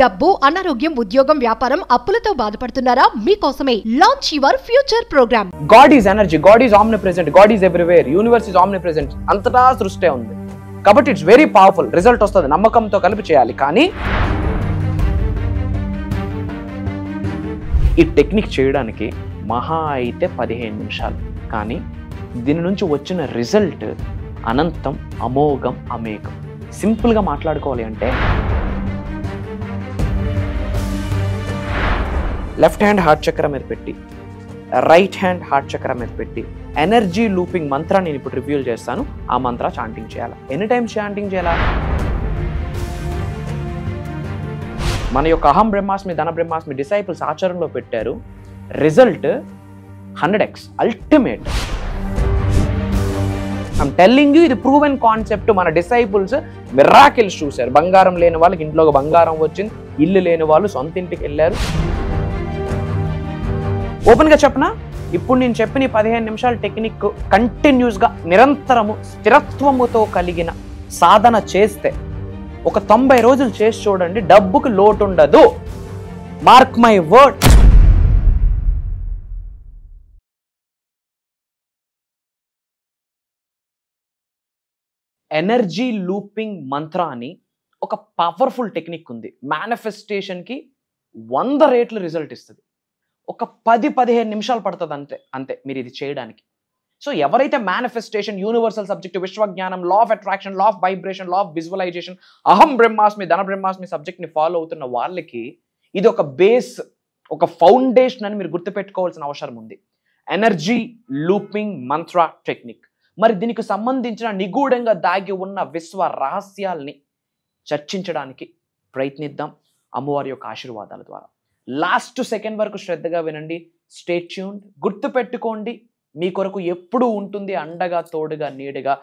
డబ్బు, అనారోగ్యం, ఉద్యోగం, వ్యాపారం, అప్పులతో బాధపడుతున్నారా? మీకోసమే launch your future programme. God is energy, God is omnipresent, God is everywhere, universe is omnipresent. అంతటా సృష్టి ఉంది కాబట్టి ఇట్స్ వెరీ పవర్ఫుల్. రిజల్ట్ వస్తుంది, నమ్మకంతో కలిపి చేయాలి. కానీ ఈ టెక్నిక్ చేయడానికి మహా అయితే 15 నిమిషాలు. కానీ దీని నుంచి వచ్చిన రిజల్ట్ అనంతం, అమోఘం, అమేఘం. సింపుల్గా మాట్లాడుకోవాలి అంటే లెఫ్ట్ హ్యాండ్ హార్ట్ చక్ర మీద పెట్టి, రైట్ హ్యాండ్ హార్ట్ చక్ర మీద పెట్టి ఎనర్జీ లూపింగ్ మంత్రాన్ని నేను ఇప్పుడు రివ్యూల్ చేస్తాను. ఆ మంత్ర చాంటింగ్ చేయాలి. ఎనీ టైమ్ చాంటింగ్ చేయాలా? మన యొక్క అహం బ్రహ్మాస్మి, ధన బ్రహ్మాస్మి డిసైపుల్స్ ఆచరణలో పెట్టారు. Result 100x ultimate. I'm telling you, ఇది ప్రూవెన్ కాన్సెప్ట్. మన డిసైపుల్స్ మిరాకిల్స్ చూశారు. బంగారం లేని వాళ్ళకి ఇంట్లోకి బంగారం వచ్చింది, ఇల్లు లేని వాళ్ళు సొంత ఇంటికి వెళ్ళారు. ఓపెన్గా చెప్పనా, ఇప్పుడు నేను చెప్పిన 15 నిమిషాల టెక్నిక్ కంటిన్యూస్గా నిరంతరము స్థిరత్వముతో కలిగిన సాధన చేస్తే ఒక 90 రోజులు చేసి చూడండి, డబ్బుకు లోటు ఉండదు. Mark my word. Energy looping మంత్ర అని ఒక పవర్ఫుల్ టెక్నిక్ ఉంది. మేనిఫెస్టేషన్కి 100 రెట్లు రిజల్ట్ ఇస్తుంది. ఒక 10-15 నిమిషాలు పడుతుంది అంతే మీరు ఇది చేయడానికి. సో ఎవరైతే మేనిఫెస్టేషన్, యూనివర్సల్ సబ్జెక్ట్, విశ్వజ్ఞానం, law of attraction, law of vibration, law of visualisation, అహం బ్రహ్మాస్మి, ధన బ్రహ్మాస్మి సబ్జెక్ట్ని ఫాలో అవుతున్న వాళ్ళకి ఇది ఒక బేస్, ఒక ఫౌండేషన్ అని మీరు గుర్తుపెట్టుకోవాల్సిన అవసరం ఉంది. ఎనర్జీ లూపింగ్ మంత్ర టెక్నిక్. మరి దీనికి సంబంధించిన నిగూఢంగా దాగి ఉన్న విశ్వ రహస్యాల్ని చర్చించడానికి ప్రయత్నిద్దాం అమ్మవారి యొక్క ఆశీర్వాదాల ద్వారా. లాస్ట్ సెకండ్ వరకు శ్రద్ధగా వినండి. Stay tuned. గుర్తుపెట్టుకోండి, మీ కొరకు ఎప్పుడూ ఉంటుంది అండగా, తోడుగా, నీడగా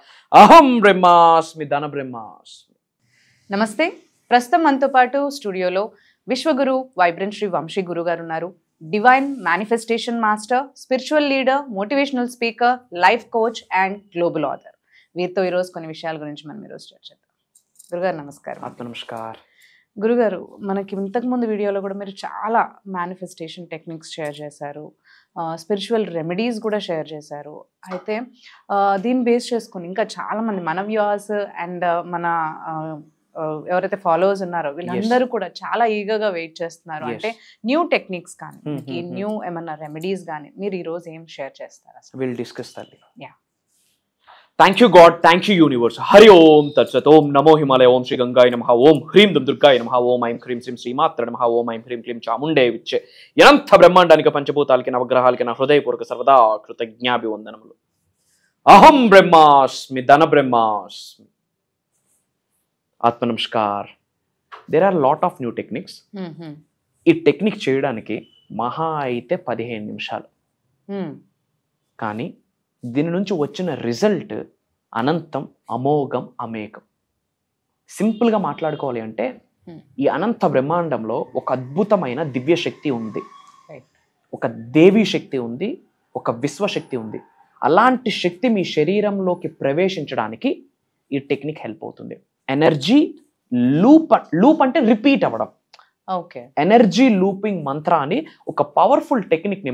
అహం బ్రహ్మాస్మి, ధన బ్రహ్మాస్మి. నమస్తే. ప్రస్తుతం మనతో పాటు స్టూడియోలో విశ్వగురు వైబ్రెంట్ శ్రీ వంశీ గురు గారు ఉన్నారు. Divine manifestation master, spiritual leader, motivational speaker, life coach and global author. వీరితో ఈరోజు కొన్ని విషయాల గురించి మనం ఈరోజు చర్చిద్దాం. గురుగారు నమస్కారం. నమస్కారం. గురుగారు, మనకి ఇంతకుముందు వీడియోలో కూడా మీరు చాలా మేనిఫెస్టేషన్ టెక్నిక్స్ షేర్ చేశారు, స్పిరిచువల్ రెమెడీస్ కూడా షేర్ చేశారు. అయితే దీన్ని బేస్ చేసుకుని ఇంకా చాలామంది మన వ్యూవర్స్ అండ్ మన ఎవరైతే ఫాలోవర్స్ ఉన్నారో వీళ్ళందరూ కూడా చాలా ఈగర్గా వెయిట్ చేస్తున్నారు. అంటే న్యూ టెక్నిక్స్ కానీ, న్యూ ఏమన్నా రెమెడీస్ కానీ మీరు ఈరోజు ఏం షేర్ చేస్తారు? విల్ డిస్కస్ తల్లి. Thank you God, thank you universe. Hari ఓం తత్సత్. ఓం నమో హిమాలయ, ఓం శ్రీ గంగాయ నమః, ఓం హ్రీం దుమ్ దుర్గాయ నమః, ఓం ఐం హ్రీం శ్రీం శ్రీమాత్ర నమః, ఓం ఐం హ్రీం క్లీం చాముండే విచ్చే. అనంత బ్రహ్మాండానికి, పంచభూతాలకి, నవగ్రహాలకి నా హృదయపూర్వక సర్వదా కృతజ్ఞాభివందనములు. అహం బ్రహ్మాస్మి, ధన బ్రహ్మాస్మి. ఆత్మ నమస్కార్. There are lot of new techniques. ఈ టెక్నిక్ చేయడానికి మహా అయితే 15 నిమిషాలు. కానీ దీని నుంచి వచ్చిన రిజల్ట్ అనంతం, అమోఘం, అమేఘం. సింపుల్గా మాట్లాడుకోవాలి అంటే ఈ అనంత బ్రహ్మాండంలో ఒక అద్భుతమైన దివ్య శక్తి ఉంది, ఒక దేవీ శక్తి ఉంది, ఒక విశ్వశక్తి ఉంది. అలాంటి శక్తి మీ శరీరంలోకి ప్రవేశించడానికి ఈ టెక్నిక్ హెల్ప్ అవుతుంది. ఎనర్జీ లూప్ అంటే రిపీట్ అవ్వడం. ఓకే. ఎనర్జీ లూపింగ్ మంత్ర అని ఒక పవర్ఫుల్ టెక్నిక్ ని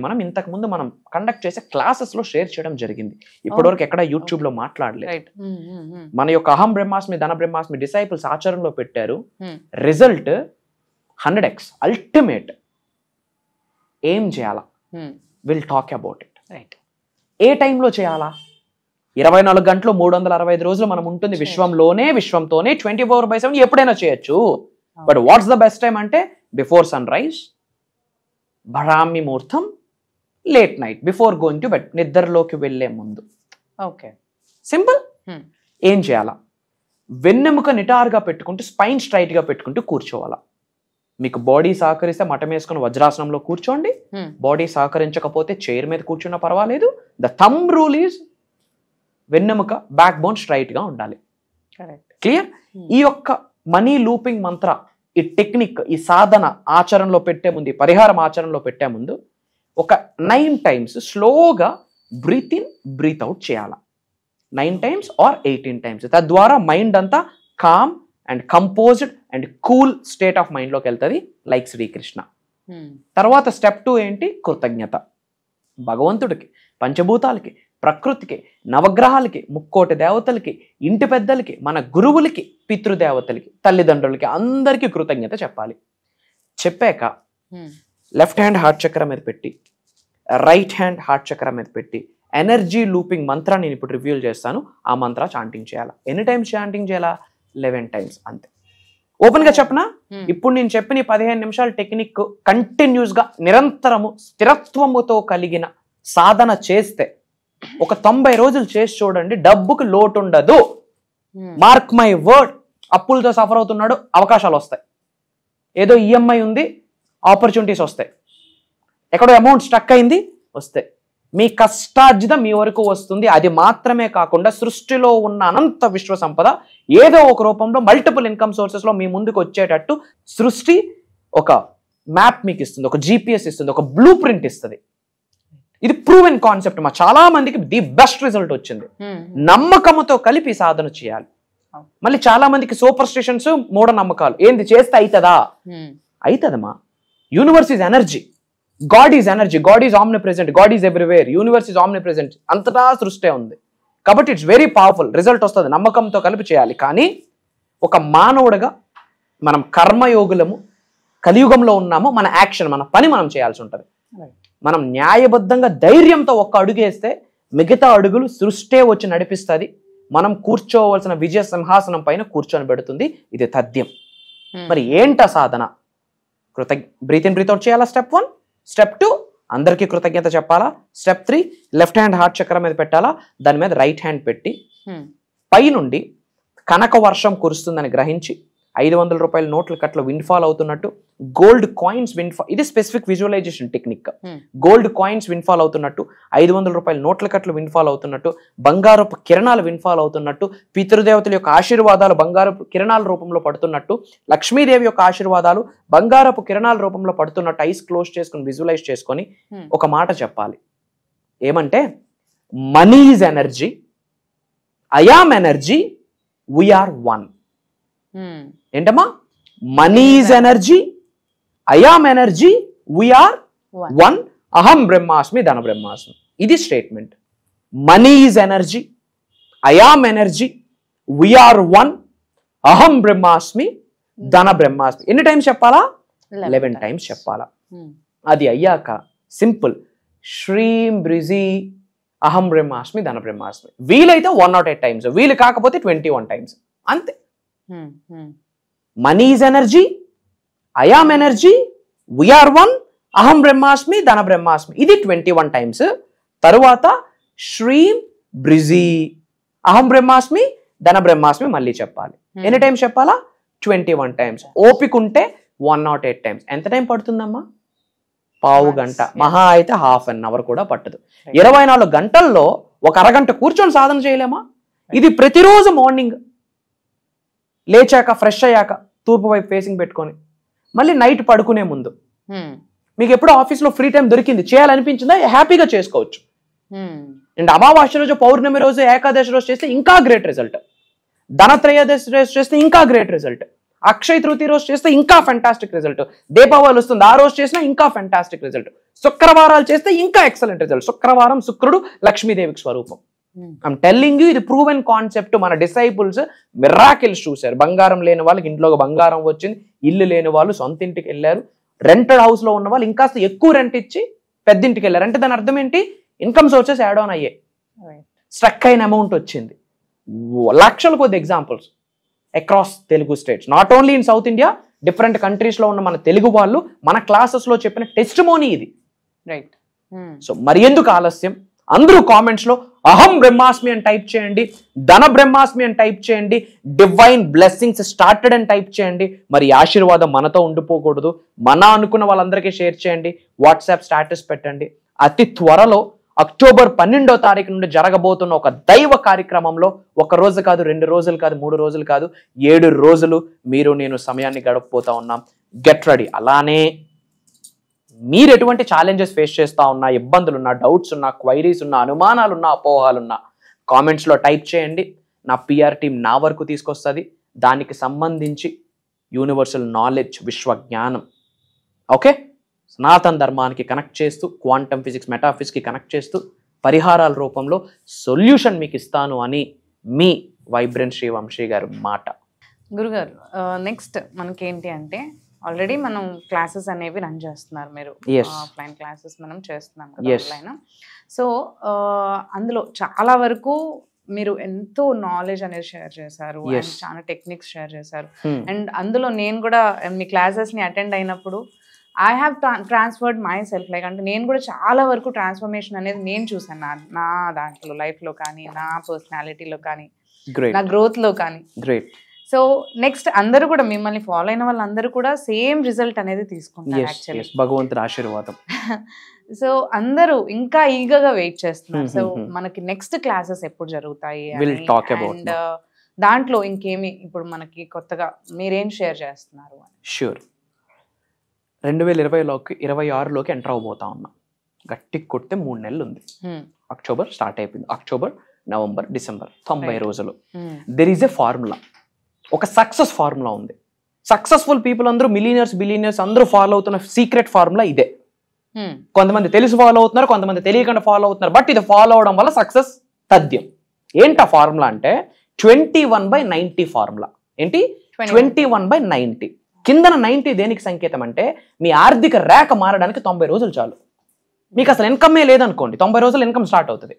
మనం కండక్ట్ చేసే క్లాసెస్ లో షేర్ చేయడం జరిగింది. ఇప్పటివరకు ఎక్కడ యూట్యూబ్ లో మాట్లాడలేదు. మన యొక్క అహం బ్రహ్మాస్మి, ధన బ్రహ్మాస్మి డిసైపుల్స్ ఆచరణలో పెట్టారు. Result 100x ultimate. ఏం చేయాలా? Will talk about it. ఏ టైంలో చేయాలా? 24 గంటలు 365 రోజులు మనం ఉంటుంది విశ్వంతోనే 24/7 ఎప్పుడైనా చేయొచ్చు. But what's the best time అంటే బిఫోర్ సన్ రైజ్, బ్రాహ్మీ ముహూర్తం, late night, before going to bed, నిద్రలోకి వెళ్లే ముందు. ఓకే. సింపుల్. ఏం చేయాలా? వెన్నెముక నిటారుగా పెట్టుకుంటూ, స్పైన్ స్ట్రైట్ గా పెట్టుకుంటూ కూర్చోవాలా. మీకు బాడీ సహకరిస్తే మఠం వేసుకుని వజ్రాసనంలో కూర్చోండి. బాడీ సహకరించకపోతే చైర్ మీద కూర్చున్నా పర్వాలేదు. ద థంబ్ రూల్ ఈజ్ వెన్నెముక, బ్యాక్ బోన్ స్ట్రైట్ గా ఉండాలి. క్లియర్? ఈ యొక్క మనీ లూపింగ్ మంత్ర, ఈ టెక్నిక్, ఈ సాధన ఆచరణలో పెట్టే ముందు, ఈ పరిహారం ఆచరణలో పెట్టే ముందు ఒక 9 times స్లోగా బ్రీత్ ఇన్, బ్రీత్ అవుట్ చేయాల. 9 times or 18 times. తద్వారా మైండ్ అంతా calm and composed and cool state of మైండ్లోకి వెళ్తుంది లైక్ శ్రీకృష్ణ. తర్వాత స్టెప్ 2 ఏంటి? కృతజ్ఞత. భగవంతుడికి, పంచభూతాలకి, ప్రకృతికి, నవగ్రహాలకి, ముక్కోటి దేవతలకి, ఇంటి పెద్దలకి, మన గురువులకి, పితృదేవతలకి, తల్లిదండ్రులకి అందరికీ కృతజ్ఞత చెప్పాలి. చెప్పాక లెఫ్ట్ హ్యాండ్ హార్ట్ చక్ర మీద పెట్టి, రైట్ హ్యాండ్ హార్ట్ చక్ర మీద పెట్టి ఎనర్జీ లూపింగ్ మంత్రాన్ని నేను ఇప్పుడు రివ్యూల్ చేస్తాను. ఆ మంత్ర చాంటింగ్ చేయాలా. ఎన్ని టైమ్స్ చాంటింగ్ చేయాలా? 11 టైమ్స్ అంతే. ఓపెన్ గా చెప్పనా, ఇప్పుడు నేను చెప్పిన 15 నిమిషాల టెక్నిక్ కంటిన్యూస్ గా నిరంతరము స్థిరత్వముతో కలిగిన సాధన చేస్తే ఒక 90 రోజులు చేసి చూడండి, డబ్బుకి లోటు ఉండదు. Mark my word. అప్పులతో సఫర్ అవుతున్నాడు, అవకాశాలు వస్తాయి. ఏదో ఈఎంఐ ఉంది, ఆపర్చునిటీస్ వస్తాయి. ఎక్కడో అమౌంట్ స్టక్ అయింది, వస్తాయి. మీ కష్టార్జితం మీ వరకు వస్తుంది. అది మాత్రమే కాకుండా సృష్టిలో ఉన్న అనంత విశ్వ సంపద ఏదో ఒక రూపంలో మల్టిపుల్ ఇన్కమ్ సోర్సెస్ లో మీ ముందుకు వచ్చేటట్టు సృష్టి ఒక మ్యాప్ మీకు ఇస్తుంది, ఒక జీపీఎస్ ఇస్తుంది, ఒక బ్లూ ప్రింట్ ఇస్తుంది. ఇది ప్రూవెన్ కాన్సెప్ట్. మా చాలా మందికి ది బెస్ట్ రిజల్ట్ వచ్చింది. నమ్మకంతో కలిపి సాధన చేయాలి. మళ్ళీ చాలా మందికి సూపర్ స్టిషన్స్, మూఢ నమ్మకాలు. ఏంది చేస్తే అవుతుందా? అవుతుందమ్మా. Universe is energy, God is energy, God is omnipresent, God is everywhere, universe is omnipresent. అంతటా సృష్టి ఉంది కాబట్టి ఇట్స్ వెరీ పవర్ఫుల్. రిజల్ట్ వస్తుంది. నమ్మకంతో కలిపి చేయాలి. కానీ ఒక మానవుడిగా మనం కర్మయోగులము, కలియుగంలో ఉన్నాము. మన యాక్షన్, మన పని మనం చేయాల్సి ఉంటుంది. మనం న్యాయబద్ధంగా ధైర్యంతో ఒక్క అడుగు వేస్తే మిగతా అడుగులు సృష్టే వచ్చి నడిపిస్తుంది. మనం కూర్చోవలసిన విజయ సింహాసనం పైన కూర్చొని పెడుతుంది. ఇది తథ్యం. మరి ఏంట సాధన? బ్రీత్ ఇన్ బ్రీత్ అవుట్ చేయాలా? స్టెప్ 1. స్టెప్ 2 అందరికీ కృతజ్ఞత చెప్పాలా. స్టెప్ 3 లెఫ్ట్ హ్యాండ్ హార్ట్ చక్ర మీద పెట్టాలా. దాని మీద రైట్ హ్యాండ్ పెట్టి పై నుండి కనక వర్షం కురుస్తుందని గ్రహించి 500 రూపాయల నోట్ల కట్లు విన్ఫాల్ అవుతున్నట్టు, గోల్డ్ కాయిన్స్ విన్ఫాల్, ఇది specific visualisation technique. Gold coins windfall అవుతున్నట్టు, 500 రూపాయల నోట్ల కట్లు విన్ఫాల్ అవుతున్నట్టు, బంగారపు కిరణాలు విన్ఫాల్ అవుతున్నట్టు, పితృదేవతల యొక్క ఆశీర్వాదాలు బంగారపు కిరణాల రూపంలో పడుతున్నట్టు, లక్ష్మీదేవి యొక్క ఆశీర్వాదాలు బంగారపు కిరణాల రూపంలో పడుతున్నట్టు ఐస్ క్లోజ్ చేసుకుని విజువలైజ్ చేసుకొని ఒక మాట చెప్పాలి. ఏమంటే, money is energy, I am energy, we are one. ఏంటమ్మా? Money is energy, I am energy, we are one, అహం బ్రహ్మాస్మి, ధన బ్రహ్మాస్మి. ఇది statement. Money is energy, I am energy, we are one, అహం బ్రహ్మాస్మి, ధన బ్రహ్మాస్మి. ఎన్ని టైమ్స్ చెప్పాలా? 11 టైమ్స్ చెప్పాలా. అది అయ్యాక సింపుల్ శ్రీం బ్రిజీ అహం బ్రహ్మాస్మి, ధన బ్రహ్మాస్మి. వీలైతే 108 టైమ్స్, వీలు కాకపోతే 21 టైమ్స్ అంతే. Money is energy, I am energy, we are one, అహం బ్రహ్మాస్మి, ధన బ్రహ్మాస్మి. ఇది 21 టైమ్స్. తరువాత శ్రీం బ్రిజీ అహం బ్రహ్మాస్మి, ధన బ్రహ్మాస్మి మళ్ళీ చెప్పాలి. ఎన్ని టైమ్స్ చెప్పాలా? 21 టైమ్స్. ఓపిక ఉంటే 108 టైమ్స్. ఎంత టైం పడుతుందమ్మా? పావు గంట, మహా అయితే హాఫ్ అన్ అవర్ కూడా పట్టదు. 24 గంటల్లో ఒక అరగంట కూర్చొని సాధన చేయలేమా? ఇది ప్రతిరోజు మార్నింగ్ లేచాక, ఫ్రెష్ అయ్యాక, తూర్పు వైపు ఫేసింగ్ పెట్టుకొని, మళ్ళీ నైట్ పడుకునే ముందు, మీకు ఎప్పుడు ఆఫీస్లో ఫ్రీ టైం దొరికింది, చేయాలనిపించిందా, హ్యాపీగా చేసుకోవచ్చు. అండ్ అమావాస్య రోజు, పౌర్ణమి రోజు, ఏకాదశి రోజు చేస్తే ఇంకా గ్రేట్ రిజల్ట్. ధనత్రయోదశి రోజు చేస్తే ఇంకా గ్రేట్ రిజల్ట్. అక్షయ తృతీయ రోజు చేస్తే ఇంకా ఫెంటాస్టిక్ రిజల్ట్. దీపావళి వస్తుంది, ఆ రోజు చేసినా ఇంకా ఫెంటాస్టిక్ రిజల్ట్. శుక్రవారాలు చేస్తే ఇంకా ఎక్సలెంట్ రిజల్ట్. శుక్రవారం శుక్రుడు లక్ష్మీదేవికి స్వరూపం. ఐమ్ టెల్లింగ్ యూ, ఇది ప్రూవెన్ కాన్సెప్ట్. మన డిసైపుల్స్ మిరాకిల్స్ చూశారు. బంగారం లేని వాళ్ళకి ఇంట్లోకి బంగారం వచ్చింది, ఇల్లు లేని వాళ్ళు సొంత ఇంటికి వెళ్ళారు, రెంటెడ్ హౌస్ లో ఉన్న వాళ్ళు ఇంకా ఎక్కువ రెంట్ ఇచ్చి పెద్ద ఇంటికి వెళ్ళారు. అంటే దాని అర్థం ఏంటి? ఇన్కమ్ సోర్సెస్ యాడ్ ఆన్ అయ్యాయి, స్ట్రక్ అయిన అమౌంట్ వచ్చింది. లక్షల కొద్ది examples across Telugu states, not only in south India, different countries లో ఉన్న మన తెలుగు వాళ్ళు మన క్లాసెస్ లో చెప్పిన టెస్టిమోనీ ఇది. రైట్. సో మరి ఎందుకు ఆలస్యం? అందరూ కామెంట్స్ లో అహం బ్రహ్మాస్మి అని టైప్ చేయండి, ధన బ్రహ్మాస్మి అని టైప్ చేయండి, డివైన్ బ్లెస్సింగ్స్ స్టార్టెడ్ అని టైప్ చేయండి. మరి ఆశీర్వాదం మనతో ఉండిపోకూడదు. మన అనుకున్న వాళ్ళందరికీ షేర్ చేయండి, వాట్సాప్ స్టాటస్ పెట్టండి. అతి త్వరలో అక్టోబర్ 12వ తారీఖు నుండి జరగబోతున్న ఒక దైవ కార్యక్రమంలో 1 రోజు కాదు, 2 రోజులు కాదు, 3 రోజులు కాదు, 7 రోజులు మీరు నేను సమయాన్ని గడపబోతా ఉన్నాం. Get ready. అలానే మీరు ఎటువంటి ఛాలెంజెస్ ఫేస్ చేస్తూ ఉన్నా, ఇబ్బందులున్నా, డౌట్స్ ఉన్నా, క్వైరీస్ ఉన్నా, అనుమానాలున్నా, అపోహాలున్నా కామెంట్స్లో టైప్ చేయండి. నా పిఆర్ టీం నా వరకు తీసుకొస్తుంది. దానికి సంబంధించి యూనివర్సల్ నాలెడ్జ్, విశ్వజ్ఞానం, ఓకే, సనాతన ధర్మానికి కనెక్ట్ చేస్తూ, క్వాంటమ్ ఫిజిక్స్, మెటాఫిజిక్స్కి కనెక్ట్ చేస్తూ పరిహారాల రూపంలో సొల్యూషన్ మీకు ఇస్తాను అని మీ వైబ్రెంట్ శ్రీవంశీ గారు మాట. గురుగారు, నెక్స్ట్ మనకేంటి అంటే ఆల్రెడీ మనం క్లాసెస్ అనేవి రన్ చేస్తున్నారు, మీరు ఆఫ్లైన్ క్లాసెస్ మనం చేస్తున్నాం కదా ఆన్లైన్. సో అందులో చాలా వరకు మీరు ఎంతో నాలెడ్జ్ అనేది షేర్ చేశారు, అండ్ చాలా టెక్నిక్స్ షేర్ చేశారు. అండ్ అందులో నేను కూడా మీ క్లాసెస్ని అటెండ్ అయినప్పుడు I have transferred my self, like అంటే నేను కూడా చాలా వరకు ట్రాన్స్ఫర్మేషన్ అనేది నేను చూసాను నా దాంట్లో, లైఫ్లో కానీ, నా పర్సనాలిటీలో కానీ, నా గ్రోత్లో కానీ. సో నెక్స్ట్ అందరూ కూడా మిమ్మల్ని ఫాలో అయిన వాళ్ళందరూ కూడా సేమ్ రిజల్ట్ అనేది తీసుకుంటారు యాక్చువల్లీ, భగవంతుడి ఆశీర్వాదం. సో అందరూ ఇంకా ఈగగా వెయిట్ చేస్తున్నారు. సో మనకి నెక్స్ట్ క్లాసెస్ ఎప్పుడు జరుగుతాయి అండ్ దాంట్లో ఇంకేమి ఇప్పుడు మనకి కొత్తగా మీరేం షేర్ చేస్తున్నారు? షూర్, 2026లోకి ఎంటర్ అవబోతా ఉన్నాం. గట్టి కొడితే 3 నెలలు ఉంది. అక్టోబర్ స్టార్ట్ అయిపోయింది. అక్టోబర్, నవంబర్, డిసెంబర్, 90 రోజులు. దెర్ ఈజ్ ఎ ఫార్ములా, ఒక సక్సెస్ ఫార్ములా ఉంది. సక్సెస్ఫుల్ పీపుల్ అందరూ, మిలియనర్స్, బిలియనర్స్ అందరూ ఫాలో అవుతున్న సీక్రెట్ ఫార్ములా ఇదే. కొంతమంది తెలిసి ఫాలో అవుతున్నారు, కొంతమంది తెలియకుండా ఫాలో అవుతున్నారు. బట్ ఇది ఫాలో అవడం వల్ల సక్సెస్ తథ్యం. ఏంటి ఆ ఫార్ములా అంటే 21/90 ఫార్ములా. ఏంటి? 21/90. కిందన 90 దేనికి సంకేతం అంటే మీ ఆర్థిక రేఖ మారడానికి 90 రోజులు చాలు. మీకు అసలు ఇన్కమే లేదనుకోండి, 90 రోజులు ఇన్కమ్ స్టార్ట్ అవుతుంది.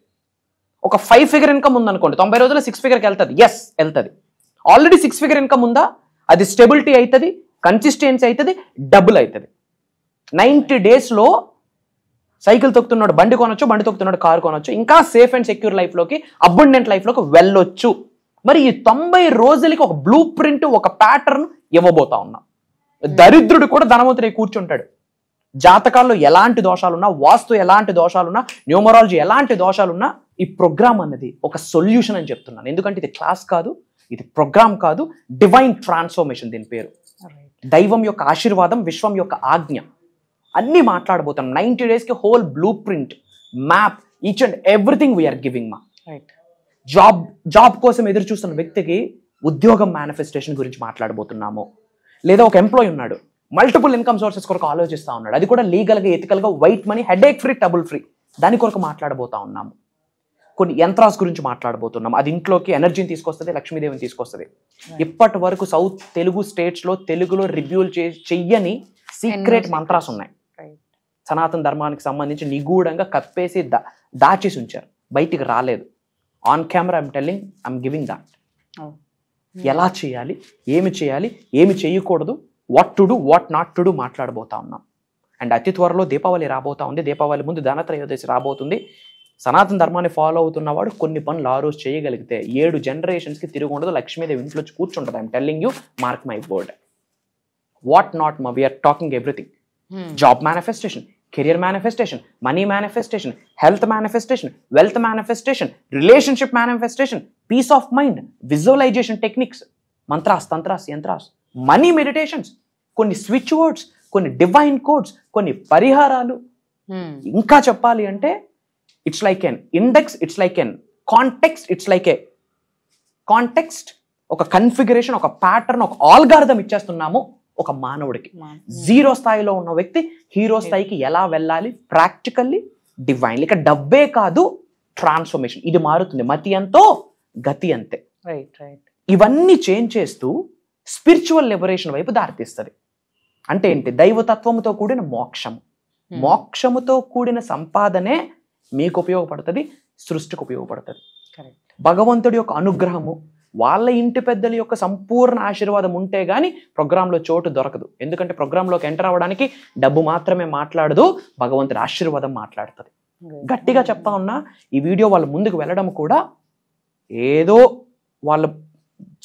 ఒక 5 ఫిగర్ ఇన్కమ్ ఉందనుకోండి, 90 రోజుల్లో 6 ఫిగర్కి వెళ్తుంది. ఎస్, వెళ్తుంది. ఆల్రెడీ 6 ఫిగర్ ఇన్కమ్ ఉందా, అది స్టెబిలిటీ అవుతుంది, కన్సిస్టెన్సీ అవుతుంది, డబుల్ అవుతుంది. 90 డేస్లో సైకిల్ తొక్కుతున్నాడు బండి కొనొచ్చు, బండి తొక్కుతున్నాడు కారు కొనొచ్చు, ఇంకా సేఫ్ అండ్ సెక్యూర్ లైఫ్లోకి, అబండెంట్ లైఫ్లోకి వెళ్ళొచ్చు. మరి ఈ 90 రోజులకి ఒక బ్లూ ప్రింట్, ఒక ప్యాటర్న్ ఇవ్వబోతా ఉన్నాం. దరిద్రుడు కూడా ధనవంతుడై కూర్చుంటాడు. జాతకాల్లో ఎలాంటి దోషాలున్నా, వాస్తు ఎలాంటి దోషాలున్నా, న్యూమరాలజీ ఎలాంటి దోషాలున్నా, ఈ ప్రోగ్రామ్ అన్నది ఒక సొల్యూషన్ అని చెప్తున్నాను. ఎందుకంటే ఇది క్లాస్ కాదు, ఇది ప్రోగ్రామ్ కాదు, డివైన్ ట్రాన్స్ఫర్మేషన్ దీని పేరు. దైవం యొక్క ఆశీర్వాదం, విశ్వం యొక్క ఆజ్ఞ అన్నీ మాట్లాడబోతాం. 90 డేస్కి whole blueprint, map, each and everything we are giving. మా జాబ్ కోసం ఎదురు చూస్తున్న వ్యక్తికి ఉద్యోగం మేనిఫెస్టేషన్ గురించి మాట్లాడబోతున్నాము. లేదా ఒక ఎంప్లాయీ ఉన్నాడు, మల్టిపుల్ ఇన్కమ్ సోర్సెస్ కొరకు ఆలోచిస్తూ ఉన్నాడు, అది కూడా లీగల్గా, ఎథికల్గా, white money, headache free, trouble free, దాని కొరకు మాట్లాడబోతా ఉన్నాము. కొన్ని యంత్రాస్ గురించి మాట్లాడబోతున్నాం. అది ఇంట్లోకి ఎనర్జీని తీసుకొస్తుంది, లక్ష్మీదేవిని తీసుకొస్తుంది. ఇప్పటి వరకు సౌత్ తెలుగు స్టేట్స్లో తెలుగులో రివ్యూలు చెయ్యని సీక్రెట్ మంత్రాస్ ఉన్నాయి. సనాతన ధర్మానికి సంబంధించి నిగూఢంగా కప్పేసి దాచేసి ఉంచారు, బయటికి రాలేదు. On camera I'm telling, I'm giving that. ఎలా చేయాలి, ఏమి చేయాలి, ఏమి చేయకూడదు, what to do, what not to do మాట్లాడబోతా ఉన్నాం. అండ్ అతి త్వరలో దీపావళి రాబోతా ఉంది. దీపావళి ముందు ధనత్రయోదశి రాబోతుంది. సనాతన ధర్మాన్ని ఫాలో అవుతున్నవాడు కొన్ని పనులు ఆ రోజు చేయగలిగితే 7 జనరేషన్స్కి తిరిగి ఉండదు, లక్ష్మీదేవి ఇంట్లో వచ్చి కూర్చుంటుంది. I'm telling you, mark my word. What not, we are talking everything. Job manifestation, career manifestation, money manifestation, health manifestation, wealth manifestation, relationship manifestation, peace of mind, visualisation techniques, mantras, tantras, yantras, money meditations, కొన్ని స్విచ్ వర్డ్స్, కొన్ని divine codes, కొన్ని పరిహారాలు. ఇంకా చెప్పాలి అంటే it's like an index, it's like an context, it's like a context, ఒక configuration, ఒక pattern, ఒక ఆల్గారిథం ఇచ్చేస్తున్నాము ఒక మానవుడికి. 0 స్థాయిలో ఉన్న వ్యక్తి హీరో స్థాయికి ఎలా వెళ్ళాలి, ప్రాక్టికల్లీ, డివైన్. ఇక డబ్బే కాదు, ట్రాన్స్ఫర్మేషన్. ఇది మారుతుంది. మతి ఎంతో గతి అంతే. ఇవన్నీ చేంజ్ చేస్తూ స్పిరిచువల్ లిబరేషన్ వైపు దారితీస్తుంది. అంటే ఏంటి? దైవతత్వంతో కూడిన మోక్షము, మోక్షముతో కూడిన సంపాదనే మీకు ఉపయోగపడుతుంది, సృష్టికి ఉపయోగపడుతుంది. భగవంతుడి యొక్క అనుగ్రహము, వాళ్ళ ఇంటి పెద్దల యొక్క సంపూర్ణ ఆశీర్వాదం ఉంటే గానీ ప్రోగ్రాంలో చోటు దొరకదు. ఎందుకంటే ప్రోగ్రాంలోకి ఎంటర్ అవ్వడానికి డబ్బు మాత్రమే మాట్లాడదు, భగవంతుడి ఆశీర్వాదం మాట్లాడుతుంది. గట్టిగా చెప్తా ఉన్నా, ఈ వీడియో వాళ్ళ ముందుకు వెళ్ళడం కూడా ఏదో వాళ్ళు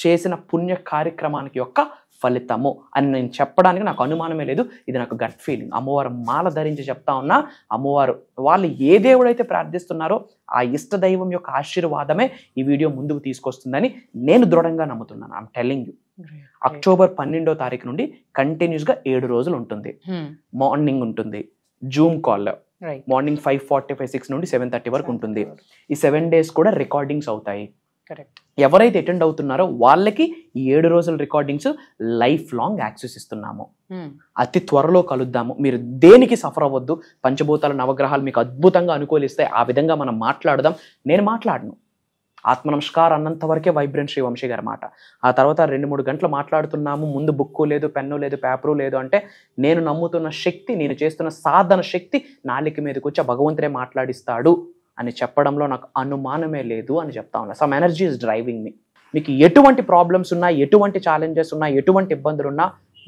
చేసిన పుణ్య కార్యక్రమానికి యొక్క ఫలితము అని నేను చెప్పడానికి నాకు అనుమానమే లేదు. ఇది నాకు గట్ ఫీలింగ్. అమ్మవారు మాల ధరించి చెప్తా ఉన్నా, అమ్మవారు వాళ్ళు ఏ దేవుడైతే ప్రార్థిస్తున్నారో ఆ ఇష్ట దైవం యొక్క ఆశీర్వాదమే ఈ వీడియో ముందుకు తీసుకొస్తుందని నేను దృఢంగా నమ్ముతున్నాను. I'm telling you. అక్టోబర్ 12వ తారీఖు నుండి కంటిన్యూస్గా 7 రోజులు ఉంటుంది. మార్నింగ్ ఉంటుంది జూమ్ కాల్, మార్నింగ్ 5:45, 6 నుండి 7:30 వరకు ఉంటుంది. ఈ 7 days కూడా రికార్డింగ్స్ అవుతాయి. కరెక్ట్. ఎవరైతే అటెండ్ అవుతున్నారో వాళ్ళకి ఈ 7 రోజుల రికార్డింగ్స్ లైఫ్ లాంగ్ యాక్సెస్ ఇస్తున్నాము. అతి త్వరలో కలుద్దాము. మీరు దేనికి సఫర్ అవ్వద్దు. పంచభూతాల నవగ్రహాలు మీకు అద్భుతంగా అనుకూలిస్తాయి. ఆ విధంగా మనం మాట్లాడదాం. నేను మాట్లాడను. ఆత్మ నమస్కారం అన్నంత వరకే వైబ్రెంట్ శ్రీ వంశీ గారి మాట. ఆ తర్వాత 2-3 గంటలు మాట్లాడుతున్నాము, ముందు బుక్కు లేదు, పెన్ను లేదు, పేపరు లేదు అంటే నేను నమ్ముతున్న శక్తి, నేను చేస్తున్న సాధన శక్తి నాలిక మీదకి వచ్చి భగవంతుడే మాట్లాడిస్తాడు అని చెప్పడంలో నాకు అనుమానమే లేదు అని చెప్తా ఉన్నా. సమ్ ఎనర్జీ ఇస్ డ్రైవింగ్ మీ. మీకు ఎటువంటి ప్రాబ్లమ్స్ ఉన్నా, ఎటువంటి ఛాలెంజెస్ ఉన్నా, ఎటువంటి ఇబ్బందులు ఉన్నా,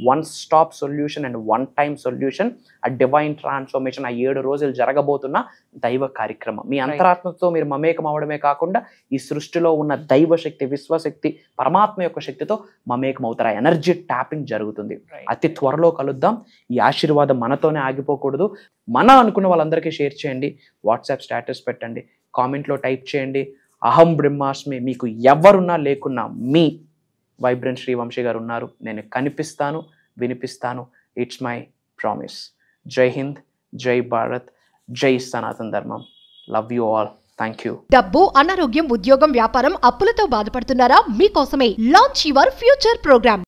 one stop solution and one time solution, ఆ డివైన్ ట్రాన్స్ఫర్మేషన్, ఆ 7 రోజులు జరగబోతున్న దైవ కార్యక్రమం. మీ అంతరాత్మతో మీరు మమేకం అవడమే కాకుండా ఈ సృష్టిలో ఉన్న దైవ శక్తి, విశ్వశక్తి, పరమాత్మ యొక్క శక్తితో మమేకం అవుతారు. ఆ ఎనర్జీ ట్యాపింగ్ జరుగుతుంది. అతి త్వరలో కలుద్దాం. ఈ ఆశీర్వాదం మనతోనే ఆగిపోకూడదు. మన అనుకున్న వాళ్ళందరికీ షేర్ చేయండి, వాట్సాప్ స్టేటస్ పెట్టండి, కామెంట్లో టైప్ చేయండి. అహం బ్రహ్మాస్మి. మీకు ఎవరున్నా లేకున్నా మీ వైబ్రెంట్ శ్రీ వంశీ గారు ఉన్నారు. నేను కనిపిస్తాను, వినిపిస్తాను. It's my promise. జై హింద్, జై భారత్, జై సనాతన ధర్మం. Love you all. Thank you. డబ్బు, అనారోగ్యం, ఉద్యోగం, వ్యాపారం, అప్పులతో బాధపడుతున్నారా? మీకోసమే లాంచ్ యువర్ ఫ్యూచర్ ప్రోగ్రామ్.